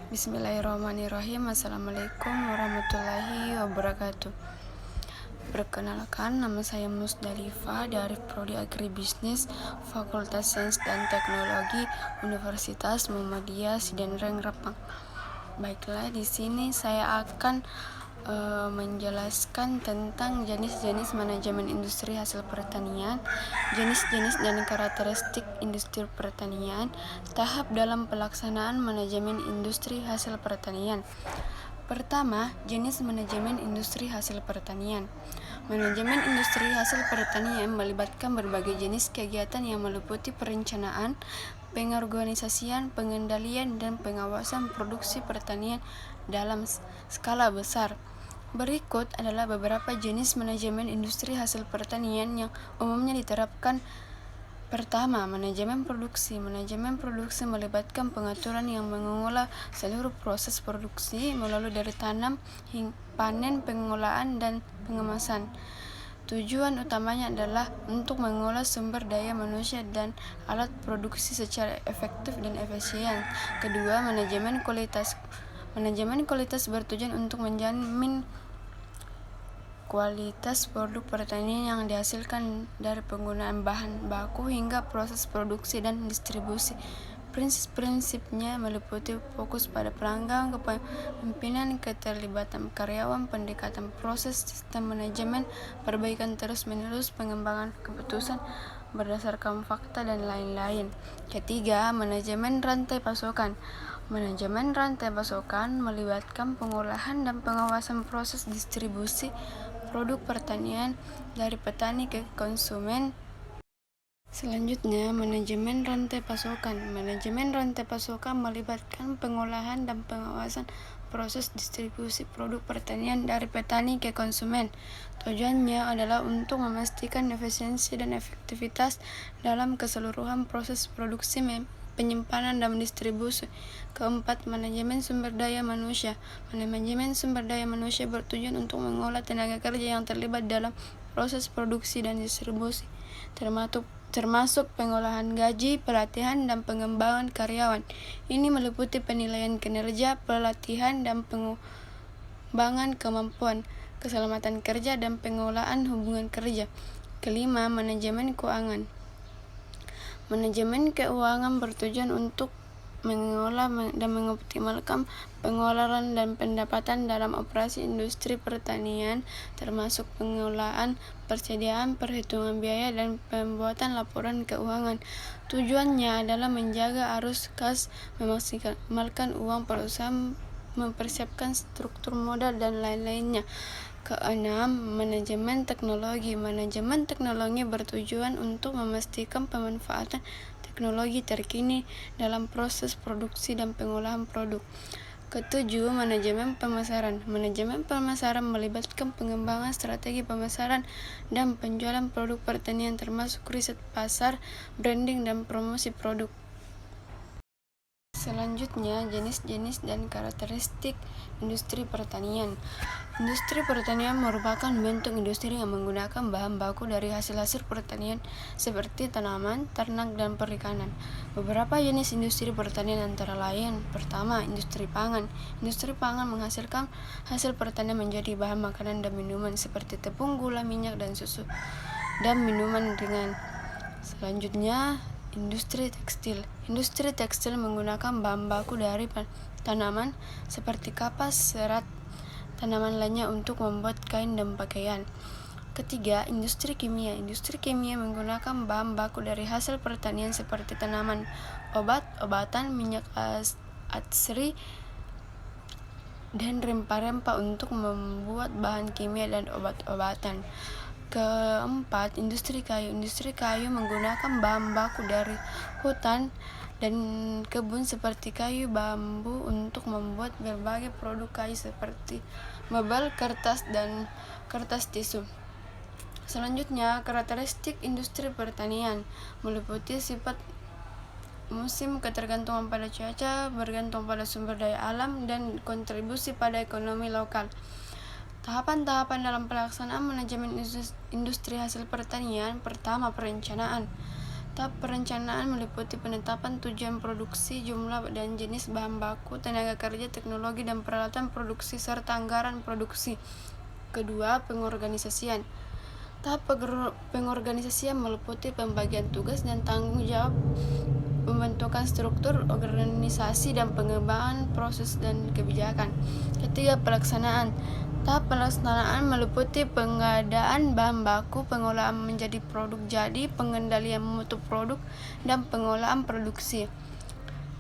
Bismillahirrahmanirrahim. Assalamualaikum warahmatullahi wabarakatuh. Perkenalkan, nama saya Musdalifah dari Prodi Agribisnis Fakultas Sains dan Teknologi Universitas Muhammadiyah Sidenreng Repang. Baiklah, di sini saya akan menjelaskan tentang jenis-jenis manajemen industri hasil pertanian, jenis-jenis dan karakteristik industri pertanian, tahap dalam pelaksanaan manajemen industri hasil pertanian. Pertama, jenis manajemen industri hasil pertanian. Manajemen industri hasil pertanian melibatkan berbagai jenis kegiatan yang meliputi perencanaan, pengorganisasian, pengendalian, dan pengawasan produksi pertanian dalam skala besar. Berikut adalah beberapa jenis manajemen industri hasil pertanian yang umumnya diterapkan. Pertama, manajemen produksi. Manajemen produksi melibatkan pengaturan yang mengelola seluruh proses produksi melalui dari tanam, panen, pengolahan, dan pengemasan. Tujuan utamanya adalah untuk mengolah sumber daya manusia dan alat produksi secara efektif dan efisien. Kedua, manajemen kualitas. Manajemen kualitas bertujuan untuk menjamin kualitas produk pertanian yang dihasilkan dari penggunaan bahan baku hingga proses produksi dan distribusi. Prinsip-prinsipnya meliputi fokus pada pelanggan, kepemimpinan, keterlibatan karyawan, pendekatan proses, sistem manajemen, perbaikan terus-menerus, pengembangan keputusan berdasarkan fakta, dan lain-lain. Ketiga, manajemen rantai pasokan. Manajemen rantai pasokan melibatkan pengolahan dan pengawasan proses distribusi produk pertanian dari petani ke konsumen. Selanjutnya, manajemen rantai pasokan. Manajemen rantai pasokan melibatkan pengolahan dan pengawasan proses distribusi produk pertanian dari petani ke konsumen. Tujuannya adalah untuk memastikan efisiensi dan efektivitas dalam keseluruhan proses produksi, penyimpanan, dan distribusi. Keempat, manajemen sumber daya manusia. Manajemen sumber daya manusia bertujuan untuk mengolah tenaga kerja yang terlibat dalam proses produksi dan distribusi, termasuk pengolahan gaji, pelatihan, dan pengembangan karyawan. Ini meliputi penilaian kinerja, pelatihan, dan pengembangan kemampuan, keselamatan kerja, dan pengolahan hubungan kerja. Kelima, manajemen keuangan. Manajemen keuangan bertujuan untuk mengelola dan mengoptimalkan pengeluaran dan pendapatan dalam operasi industri pertanian, termasuk pengelolaan, persediaan, perhitungan biaya, dan pembuatan laporan keuangan. Tujuannya adalah menjaga arus kas, memaksimalkan uang perusahaan, mempersiapkan struktur modal, dan lain-lainnya. Keenam, manajemen teknologi. Manajemen teknologi bertujuan untuk memastikan pemanfaatan teknologi terkini dalam proses produksi dan pengolahan produk. Ketujuh, manajemen pemasaran. Manajemen pemasaran melibatkan pengembangan strategi pemasaran dan penjualan produk pertanian, termasuk riset pasar, branding, dan promosi produk. Selanjutnya, jenis-jenis dan karakteristik industri pertanian. Industri pertanian merupakan bentuk industri yang menggunakan bahan baku dari hasil-hasil pertanian seperti tanaman, ternak, dan perikanan. Beberapa jenis industri pertanian antara lain: pertama, industri pangan. Industri pangan menghasilkan hasil pertanian menjadi bahan makanan dan minuman seperti tepung, gula, minyak, dan susu, dan minuman ringan. Selanjutnya, industri tekstil. Industri tekstil menggunakan bahan baku dari tanaman seperti kapas, serat, tanaman lainnya untuk membuat kain dan pakaian. Ketiga, industri kimia. Industri kimia menggunakan bahan baku dari hasil pertanian seperti tanaman, obat-obatan, minyak atsiri, dan rempah-rempah untuk membuat bahan kimia dan obat-obatan. Keempat, industri kayu. Industri kayu menggunakan bahan baku dari hutan dan kebun seperti kayu bambu untuk membuat berbagai produk kayu seperti mebel, kertas, dan kertas tisu. Selanjutnya, karakteristik industri pertanian meliputi sifat musim, ketergantungan pada cuaca, bergantung pada sumber daya alam, dan kontribusi pada ekonomi lokal. Tahapan-tahapan dalam pelaksanaan manajemen industri hasil pertanian. Pertama, perencanaan. Tahap perencanaan meliputi penetapan tujuan produksi, jumlah dan jenis bahan baku, tenaga kerja, teknologi dan peralatan produksi, serta anggaran produksi. Kedua, pengorganisasian. Tahap pengorganisasian meliputi pembagian tugas dan tanggung jawab, pembentukan struktur organisasi, dan pengembangan proses dan kebijakan. Ketiga, pelaksanaan. Tahap pelaksanaan meliputi pengadaan bahan baku, pengolahan menjadi produk jadi, pengendalian mutu produk, dan pengolahan produksi.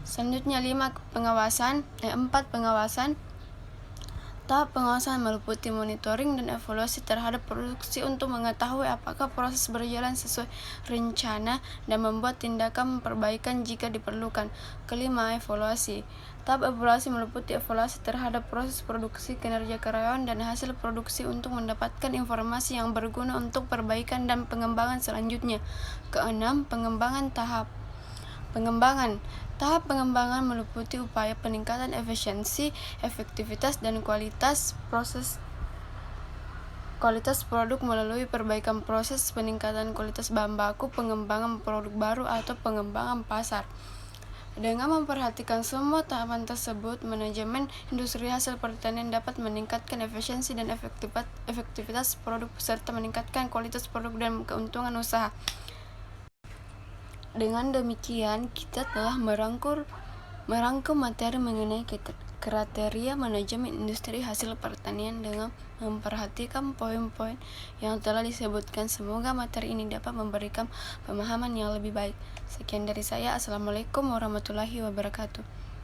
Selanjutnya 4 pengawasan. Tahap pengawasan meliputi monitoring dan evaluasi terhadap produksi untuk mengetahui apakah proses berjalan sesuai rencana dan membuat tindakan perbaikan jika diperlukan. Kelima, evaluasi. Tahap evaluasi meliputi evaluasi terhadap proses produksi, kinerja karyawan, dan hasil produksi untuk mendapatkan informasi yang berguna untuk perbaikan dan pengembangan selanjutnya. Keenam, pengembangan. Tahap pengembangan meliputi upaya peningkatan efisiensi, efektivitas, dan kualitas produk melalui perbaikan proses, peningkatan kualitas bahan baku, pengembangan produk baru, atau pengembangan pasar. Dengan memperhatikan semua tahapan tersebut, manajemen industri hasil pertanian dapat meningkatkan efisiensi dan efektivitas produk serta meningkatkan kualitas produk dan keuntungan usaha. Dengan demikian, kita telah merangkum materi mengenai kriteria manajemen industri hasil pertanian dengan memperhatikan poin-poin yang telah disebutkan. Semoga materi ini dapat memberikan pemahaman yang lebih baik. Sekian dari saya. Assalamualaikum warahmatullahi wabarakatuh.